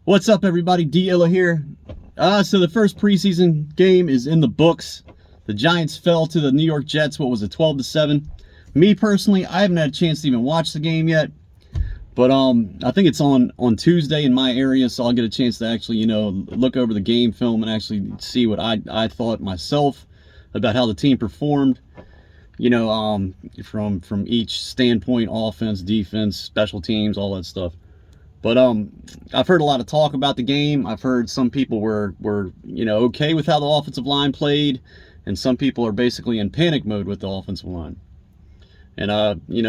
What's up, everybody? D-Illa here. So the first preseason game is in the books. The Giants fell to the New York Jets. What was it, 12-7? Me personally, I haven't had a chance to even watch the game yet. But I think it's on Tuesday in my area, so I'll get a chance to actually, look over the game film and actually see what I thought myself about how the team performed. From each standpoint: offense, defense, special teams, all that stuff. But I've heard a lot of talk about the game. I've heard some people were okay with how the offensive line played, and some people are basically in panic mode with the offensive line. And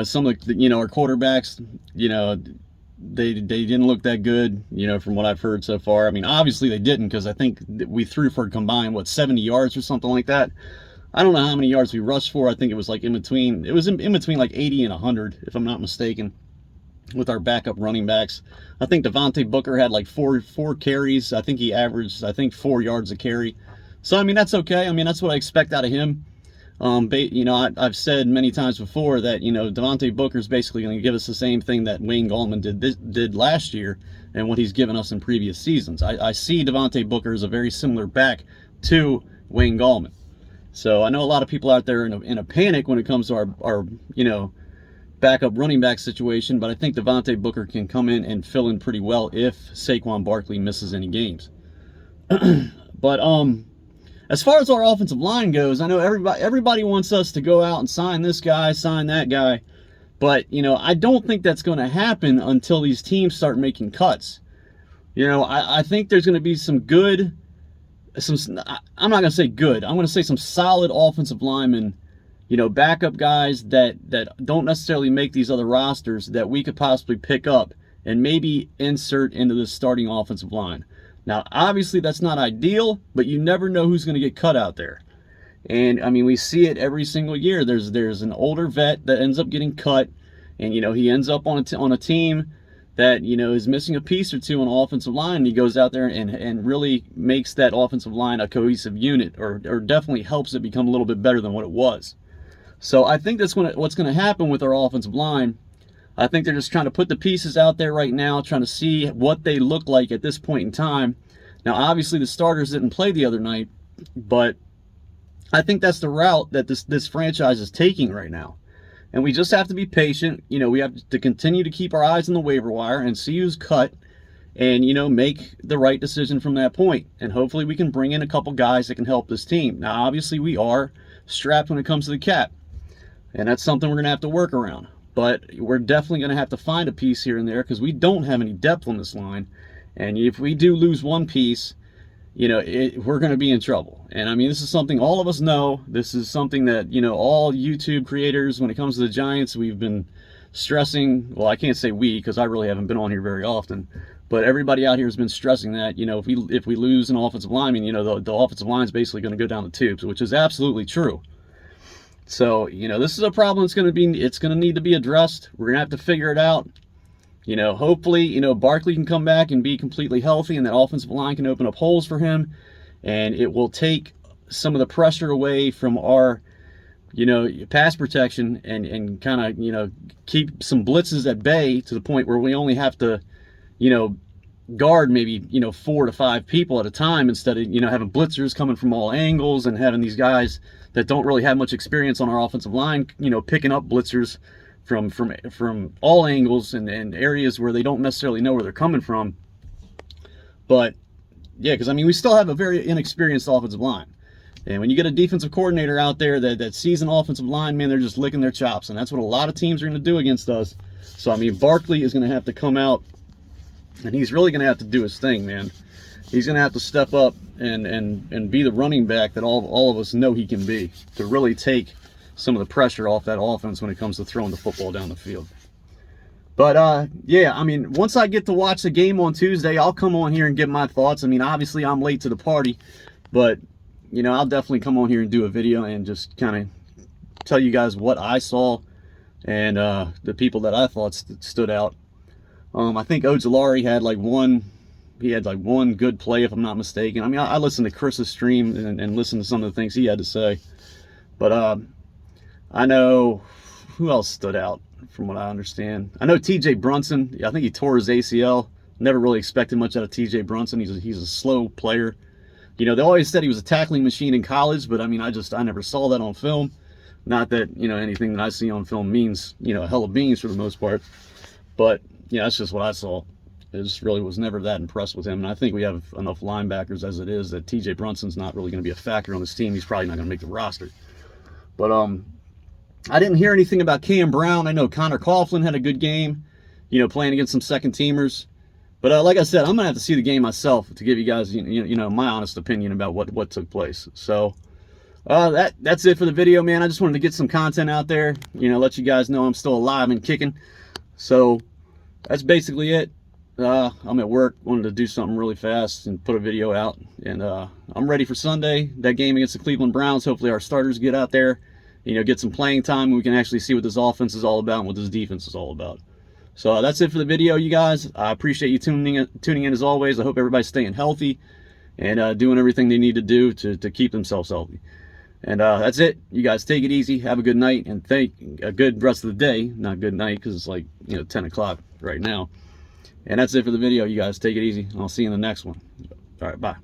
some of the, our quarterbacks, they didn't look that good, from what I've heard so far. I mean, obviously they didn't, because I think we threw for a combined 70 yards or something like that. I don't know how many yards we rushed for. I think it was like in between like 80 and 100, if I'm not mistaken, with our backup running backs. I think Devontae Booker had like four carries. I think he averaged 4 yards a carry. So I mean, that's okay. I mean, that's what I expect out of him. I've said many times before that Devontae Booker's basically going to give us the same thing that Wayne Gallman did last year, and what he's given us in previous seasons. I see Devontae Booker as a very similar back to Wayne Gallman. So I know a lot of people out there in a panic when it comes to our backup running back situation, but I think Devontae Booker can come in and fill in pretty well if Saquon Barkley misses any games. But as far as our offensive line goes, I know everybody wants us to go out and sign this guy, sign that guy, but I don't think that's going to happen until these teams start making cuts. I think there's going to be I'm not going to say good, I'm going to say some solid offensive linemen, backup guys that don't necessarily make these other rosters, that we could possibly pick up and maybe insert into the starting offensive line. Now, obviously, that's not ideal, but you never know who's going to get cut out there. And, I mean, we see it every single year. There's an older vet that ends up getting cut, and, he ends up on a team that, is missing a piece or two on the offensive line, and he goes out there and really makes that offensive line a cohesive unit, or definitely helps it become a little bit better than what it was. So I think that's what's going to happen with our offensive line. I think they're just trying to put the pieces out there right now, trying to see what they look like at this point in time. Now, obviously, the starters didn't play the other night, but I think that's the route that this franchise is taking right now. And we just have to be patient. We have to continue to keep our eyes on the waiver wire and see who's cut, and, make the right decision from that point. And hopefully we can bring in a couple guys that can help this team. Now, obviously, we are strapped when it comes to the cap, and that's something we're going to have to work around. But we're definitely going to have to find a piece here and there, because we don't have any depth on this line. And if we do lose one piece, we're going to be in trouble. And I mean, this is something all of us know. This is something that, all YouTube creators, when it comes to the Giants, we've been stressing. Well, I can't say we, because I really haven't been on here very often. But everybody out here has been stressing that, if we lose an offensive lineman, the offensive line is basically going to go down the tubes, which is absolutely true. So, this is a problem it's going to need to be addressed. We're going to have to figure it out. Hopefully, Barkley can come back and be completely healthy, and that offensive line can open up holes for him, and it will take some of the pressure away from our, pass protection, and kind of, keep some blitzes at bay to the point where we only have to, guard maybe, 4 to 5 people at a time, instead of, having blitzers coming from all angles, and having these guys that don't really have much experience on our offensive line, picking up blitzers from all angles and areas where they don't necessarily know where they're coming from. But yeah, because I mean, we still have a very inexperienced offensive line, and when you get a defensive coordinator out there that sees an offensive line, man, they're just licking their chops, and that's what a lot of teams are going to do against us. So I mean, Barkley is going to have to come out, and he's really going to have to do his thing, man. He's going to have to step up and be the running back that all of us know he can be, to really take some of the pressure off that offense when it comes to throwing the football down the field. But yeah, I mean, once I get to watch the game on Tuesday, I'll come on here and give my thoughts. I mean, obviously I'm late to the party, but I'll definitely come on here and do a video and just kind of tell you guys what I saw, and the people that I thought stood out. I think Ojulari had one good play, if I'm not mistaken. I mean, I listened to Chris's stream and listened to some of the things he had to say. But I know who else stood out from what I understand. I know TJ Brunson. I think he tore his ACL Never really expected much out of TJ Brunson. He's a slow player. You know, they always said he was a tackling machine in college, but I mean, I never saw that on film. Not that, you know, anything that I see on film means, you know, a hell of beans for the most part. But, yeah, that's just what I saw. I just really was never that impressed with him. And I think we have enough linebackers as it is that TJ Brunson's not really going to be a factor on this team. He's probably not going to make the roster. But I didn't hear anything about Cam Brown. I know Connor Coughlin had a good game, you know, playing against some second teamers. But like I said, I'm going to have to see the game myself to give you guys, you know, my honest opinion about what took place. So that's it for the video, man. I just wanted to get some content out there, you know, let you guys know I'm still alive and kicking. So that's basically it. I'm at work, wanted to do something really fast and put a video out. And I'm ready for Sunday, that game against the Cleveland Browns. Hopefully our starters get out there, you know, get some playing time, and we can actually see what this offense is all about and what this defense is all about. So that's it for the video, you guys. I appreciate you tuning in as always. I hope everybody's staying healthy and doing everything they need to do to keep themselves healthy. And that's it. You guys take it easy. Have a good night, and a good rest of the day. Not good night because it's like, you know, 10 o'clock right now. And that's it for the video, you guys. Take it easy. I'll see you in the next one. All right, bye.